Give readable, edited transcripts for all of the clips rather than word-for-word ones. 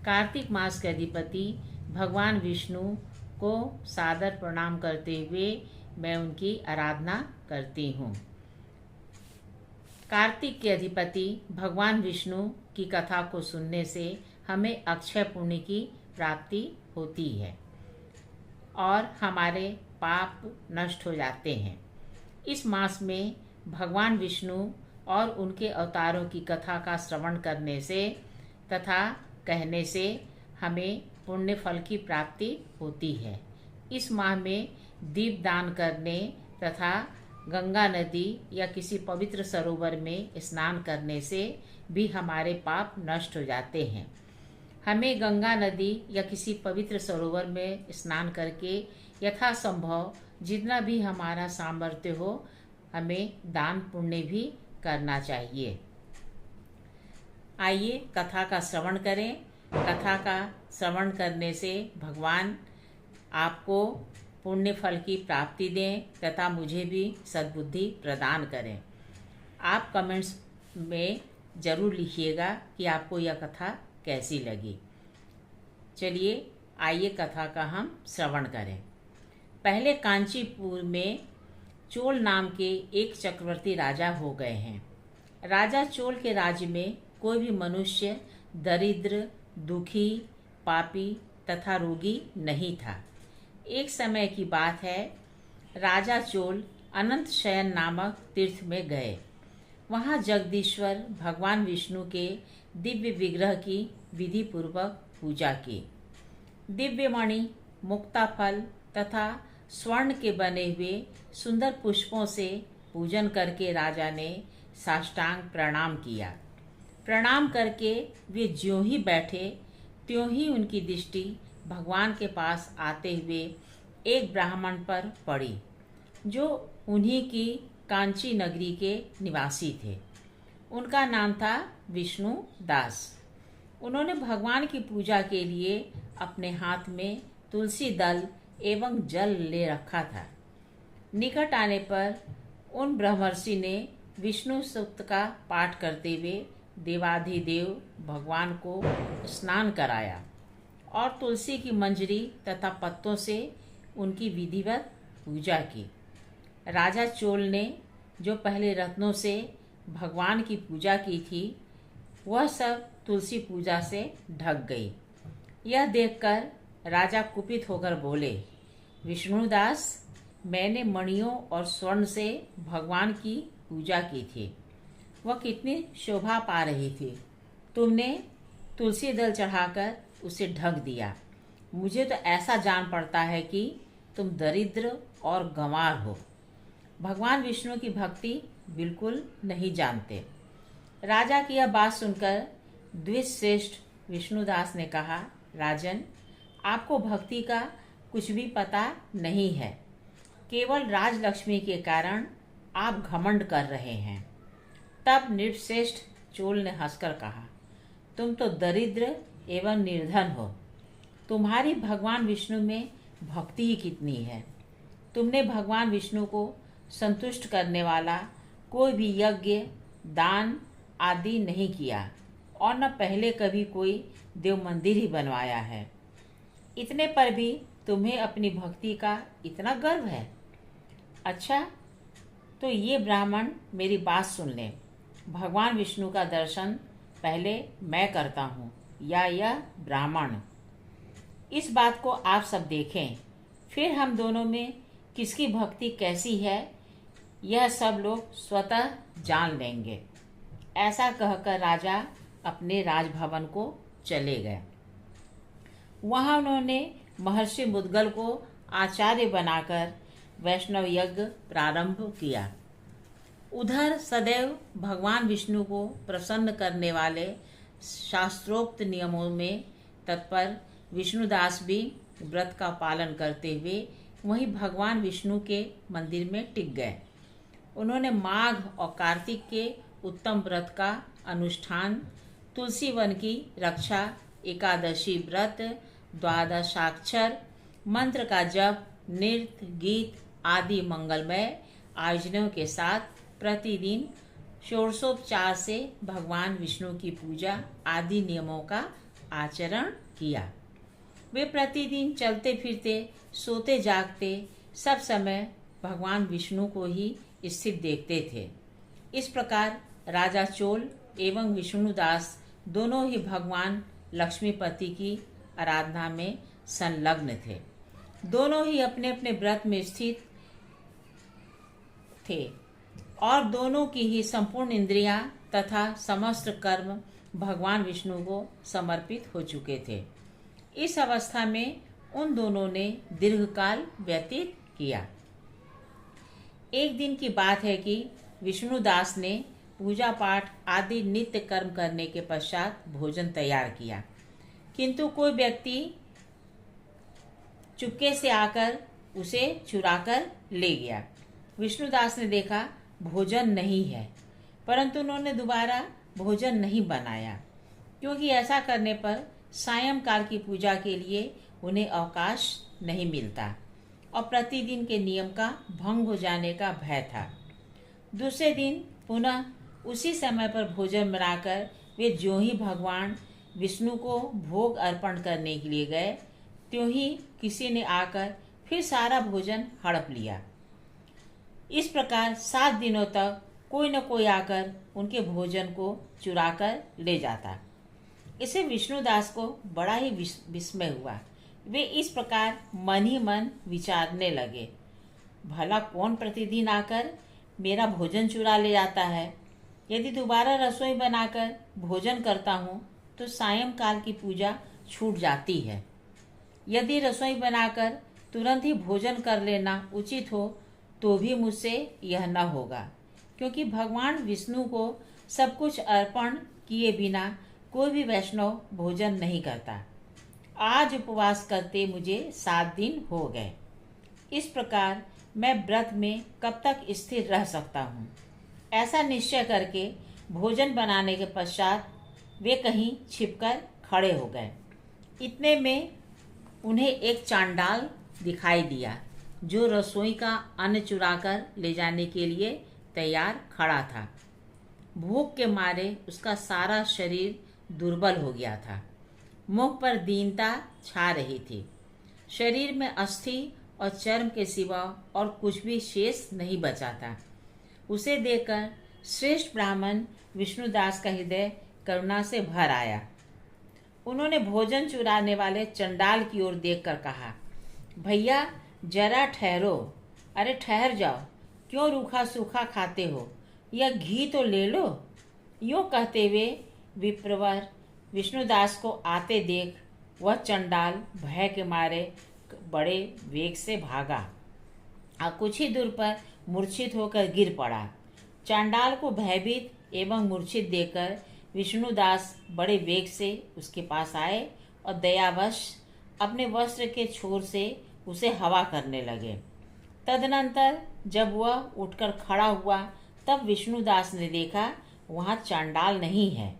कार्तिक मास के अधिपति भगवान विष्णु को सादर प्रणाम करते हुए मैं उनकी आराधना करती हूँ। कार्तिक के अधिपति भगवान विष्णु की कथा को सुनने से हमें अक्षय पुण्य की प्राप्ति होती है और हमारे पाप नष्ट हो जाते हैं। इस मास में भगवान विष्णु और उनके अवतारों की कथा का श्रवण करने से तथा कहने से हमें पुण्य फल की प्राप्ति होती है। इस माह में दीप दान करने तथा गंगा नदी या किसी पवित्र सरोवर में स्नान करने से भी हमारे पाप नष्ट हो जाते हैं। हमें गंगा नदी या किसी पवित्र सरोवर में स्नान करके यथासंभव जितना भी हमारा सामर्थ्य हो हमें दान पुण्य भी करना चाहिए। आइए कथा का श्रवण करें। कथा का श्रवण करने से भगवान आपको पुण्य फल की प्राप्ति दें तथा मुझे भी सद्बुद्धि प्रदान करें। आप कमेंट्स में ज़रूर लिखिएगा कि आपको यह कथा कैसी लगी। चलिए आइए कथा का हम श्रवण करें। पहले कांचीपुर में चोल नाम के एक चक्रवर्ती राजा हो गए हैं। राजा चोल के राज्य में कोई भी मनुष्य दरिद्र, दुखी, पापी तथा रोगी नहीं था। एक समय की बात है, राजा चोल अनंत शयन नामक तीर्थ में गए। वहाँ जगदीश्वर भगवान विष्णु के दिव्य विग्रह की विधि पूर्वक पूजा की। दिव्य मणि, मुक्ता फल तथा स्वर्ण के बने हुए सुंदर पुष्पों से पूजन करके राजा ने साष्टांग प्रणाम किया। प्रणाम करके वे ज्यों ही बैठे त्यों ही उनकी दृष्टि भगवान के पास आते हुए एक ब्राह्मण पर पड़ी, जो उन्हीं की कांची नगरी के निवासी थे। उनका नाम था विष्णु दास। उन्होंने भगवान की पूजा के लिए अपने हाथ में तुलसी दल एवं जल ले रखा था। निकट आने पर उन ब्रह्मर्षि ने विष्णु सूक्त का पाठ करते हुए देवाधिदेव भगवान को स्नान कराया और तुलसी की मंजरी तथा पत्तों से उनकी विधिवत पूजा की। राजा चोल ने जो पहले रत्नों से भगवान की पूजा की थी वह सब तुलसी पूजा से ढक गई। यह देखकर राजा कुपित होकर बोले, विष्णुदास, मैंने मणियों और स्वर्ण से भगवान की पूजा की थी, वह कितनी शोभा पा रही थी। तुमने तुलसी दल चढ़ाकर उसे ढक दिया। मुझे तो ऐसा जान पड़ता है कि तुम दरिद्र और गंवार हो, भगवान विष्णु की भक्ति बिल्कुल नहीं जानते। राजा की यह बात सुनकर द्विजश्रेष्ठ विष्णुदास ने कहा, राजन, आपको भक्ति का कुछ भी पता नहीं है। केवल राजलक्ष्मी के कारण आप घमंड कर रहे हैं। तब नृपश्रेष्ठ चोल ने हंसकर कहा, तुम तो दरिद्र एवं निर्धन हो। तुम्हारी भगवान विष्णु में भक्ति ही कितनी है। तुमने भगवान विष्णु को संतुष्ट करने वाला कोई भी यज्ञ, दान आदि नहीं किया और न पहले कभी कोई देव मंदिर ही बनवाया है। इतने पर भी तुम्हें अपनी भक्ति का इतना गर्व है। अच्छा, तो ये ब्राह्मण मेरी बात सुन लें। भगवान विष्णु का दर्शन पहले मैं करता हूँ या यह ब्राह्मण। इस बात को आप सब देखें, फिर हम दोनों में किसकी भक्ति कैसी है यह सब लोग स्वतः जान लेंगे। ऐसा कहकर राजा अपने राजभवन को चले गए। वहाँ उन्होंने महर्षि मुद्गल को आचार्य बनाकर वैष्णव यज्ञ प्रारंभ किया। उधर सदैव भगवान विष्णु को प्रसन्न करने वाले शास्त्रोक्त नियमों में तत्पर विष्णुदास भी व्रत का पालन करते हुए वहीं भगवान विष्णु के मंदिर में टिक गए। उन्होंने माघ और कार्तिक के उत्तम व्रत का अनुष्ठान, तुलसी वन की रक्षा, एकादशी व्रत, द्वादशाक्षर मंत्र का जप, नृत्य, गीत आदि मंगलमय आयोजनों के साथ प्रतिदिन षोडशोपचार से भगवान विष्णु की पूजा आदि नियमों का आचरण किया। वे प्रतिदिन चलते फिरते, सोते जागते सब समय भगवान विष्णु को ही स्थित देखते थे। इस प्रकार राजा चोल एवं विष्णुदास दोनों ही भगवान लक्ष्मीपति की आराधना में संलग्न थे। दोनों ही अपने अपने व्रत में स्थित थे और दोनों की ही संपूर्ण इंद्रियां तथा समस्त कर्म भगवान विष्णु को समर्पित हो चुके थे। इस अवस्था में उन दोनों ने दीर्घकाल व्यतीत किया। एक दिन की बात है कि विष्णुदास ने पूजा पाठ आदि नित्य कर्म करने के पश्चात भोजन तैयार किया, किंतु कोई व्यक्ति चुपके से आकर उसे चुराकर ले गया। विष्णुदास ने देखा भोजन नहीं है, परंतु उन्होंने दोबारा भोजन नहीं बनाया, क्योंकि ऐसा करने पर सायंकाल की पूजा के लिए उन्हें अवकाश नहीं मिलता और प्रतिदिन के नियम का भंग हो जाने का भय था। दूसरे दिन पुनः उसी समय पर भोजन बनाकर वे ज्यों ही भगवान विष्णु को भोग अर्पण करने के लिए गए, त्यों ही किसी ने आकर फिर सारा भोजन हड़प लिया। इस प्रकार 7 दिनों तक कोई न कोई आकर उनके भोजन को चुराकर ले जाता। इसे विष्णुदास को बड़ा ही विस्मय हुआ। वे इस प्रकार मन ही मन विचारने लगे, भला कौन प्रतिदिन आकर मेरा भोजन चुरा ले जाता है? यदि दोबारा रसोई बनाकर भोजन करता हूँ तो सायंकाल की पूजा छूट जाती है। यदि रसोई बनाकर तुरंत ही भोजन कर लेना उचित हो तो भी मुझसे यह न होगा, क्योंकि भगवान विष्णु को सब कुछ अर्पण किए बिना कोई भी वैष्णव भोजन नहीं करता। आज उपवास करते मुझे 7 दिन हो गए। इस प्रकार मैं व्रत में कब तक स्थिर रह सकता हूँ? ऐसा निश्चय करके भोजन बनाने के पश्चात वे कहीं छिपकर खड़े हो गए। इतने में उन्हें एक चांडाल दिखाई दिया, जो रसोई का अन्न चुराकर ले जाने के लिए तैयार खड़ा था। भूख के मारे उसका सारा शरीर दुर्बल हो गया था। मुख पर दीनता छा रही थी। शरीर में अस्थि और चर्म के सिवा और कुछ भी शेष नहीं बचा था। उसे देखकर श्रेष्ठ ब्राह्मण विष्णुदास का हृदय करुणा से भर आया। उन्होंने भोजन चुराने वाले चंडाल की ओर देखकर कहा, भैया जरा ठहरो। अरे ठहर जाओ, क्यों रूखा सूखा खाते हो? यह घी तो ले लो। यूँ कहते हुए विप्रवर विष्णुदास को आते देख वह चंडाल भय के मारे बड़े वेग से भागा और कुछ ही दूर पर मूर्छित होकर गिर पड़ा। चांडाल को भयभीत एवं मूर्छित देखकर विष्णुदास बड़े वेग से उसके पास आए और दयावश अपने वस्त्र के छोर से उसे हवा करने लगे। तदनंतर जब वह उठकर खड़ा हुआ तब विष्णुदास ने देखा वहाँ चांडाल नहीं है,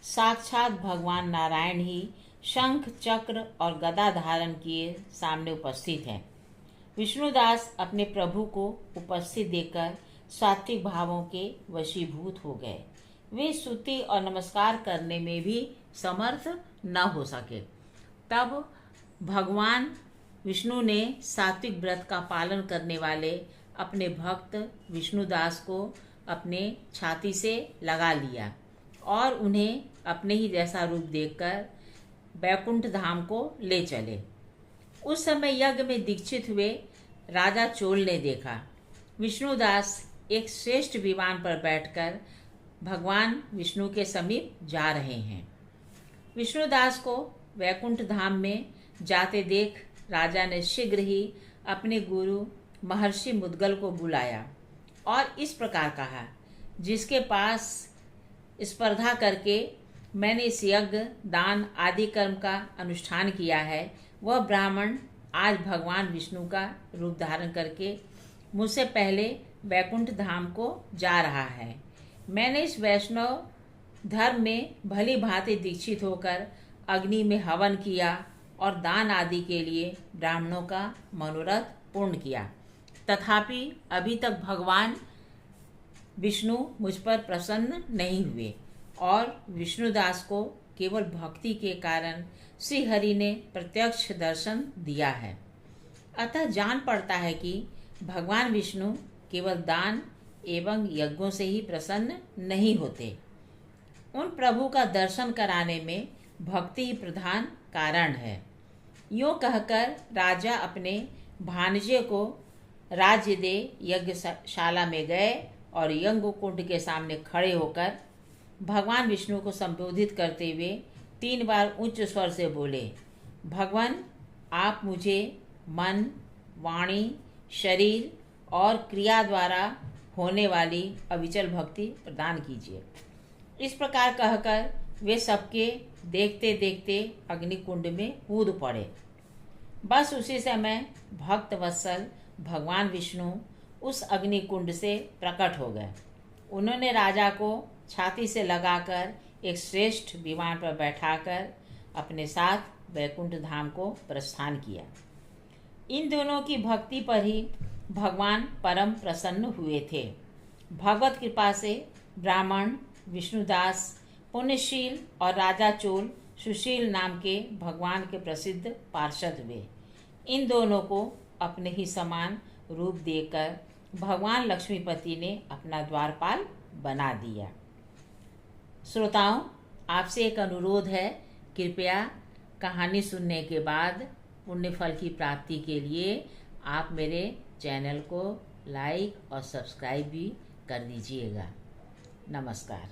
साक्षात भगवान नारायण ही शंख चक्र और गदा धारण किए सामने उपस्थित हैं। विष्णुदास अपने प्रभु को उपस्थित देखकर सात्विक भावों के वशीभूत हो गए। वे स्तुति और नमस्कार करने में भी समर्थ न हो सके। तब भगवान विष्णु ने सात्विक व्रत का पालन करने वाले अपने भक्त विष्णुदास को अपने छाती से लगा लिया और उन्हें अपने ही जैसा रूप देखकर बैकुंठ धाम को ले चले। उस समय यज्ञ में दीक्षित हुए राजा चोल ने देखा विष्णुदास एक श्रेष्ठ विमान पर बैठकर भगवान विष्णु के समीप जा रहे हैं। विष्णुदास को वैकुंठ धाम में जाते देख राजा ने शीघ्र ही अपने गुरु महर्षि मुद्गल को बुलाया और इस प्रकार कहा, जिसके पास स्पर्धा करके मैंने इस यज्ञ दान आदि कर्म का अनुष्ठान किया है, वह ब्राह्मण आज भगवान विष्णु का रूप धारण करके मुझसे पहले वैकुंठ धाम को जा रहा है। मैंने इस वैष्णव धर्म में भली भांति दीक्षित होकर अग्नि में हवन किया और दान आदि के लिए ब्राह्मणों का मनोरथ पूर्ण किया, तथापि अभी तक भगवान विष्णु मुझ पर प्रसन्न नहीं हुए और विष्णुदास को केवल भक्ति के कारण श्री हरि ने प्रत्यक्ष दर्शन दिया है। अतः जान पड़ता है कि भगवान विष्णु केवल दान एवं यज्ञों से ही प्रसन्न नहीं होते। उन प्रभु का दर्शन कराने में भक्ति ही प्रधान कारण है। यूँ कहकर राजा अपने भांजे को राज्य दे यज्ञशाला में गए और यज्ञ कुंड के सामने खड़े होकर भगवान विष्णु को संबोधित करते हुए 3 बार उच्च स्वर से बोले, भगवान आप मुझे मन, वाणी, शरीर और क्रिया द्वारा होने वाली अविचल भक्ति प्रदान कीजिए। इस प्रकार कहकर वे सबके देखते देखते अग्निकुंड में कूद पड़े। बस उसी समय भक्त वत्सल भगवान विष्णु उस अग्निकुंड से प्रकट हो गए। उन्होंने राजा को छाती से लगाकर एक श्रेष्ठ विमान पर बैठाकर अपने साथ वैकुंठ धाम को प्रस्थान किया। इन दोनों की भक्ति पर ही भगवान परम प्रसन्न हुए थे। भगवत कृपा से ब्राह्मण विष्णुदास पुण्यशील और राजा चोल सुशील नाम के भगवान के प्रसिद्ध पार्षद हुए। इन दोनों को अपने ही समान रूप देकर भगवान लक्ष्मीपति ने अपना द्वारपाल बना दिया। श्रोताओं, आपसे एक अनुरोध है, कृपया कहानी सुनने के बाद पुण्य फल की प्राप्ति के लिए आप मेरे चैनल को लाइक और सब्सक्राइब भी कर दीजिएगा। नमस्कार।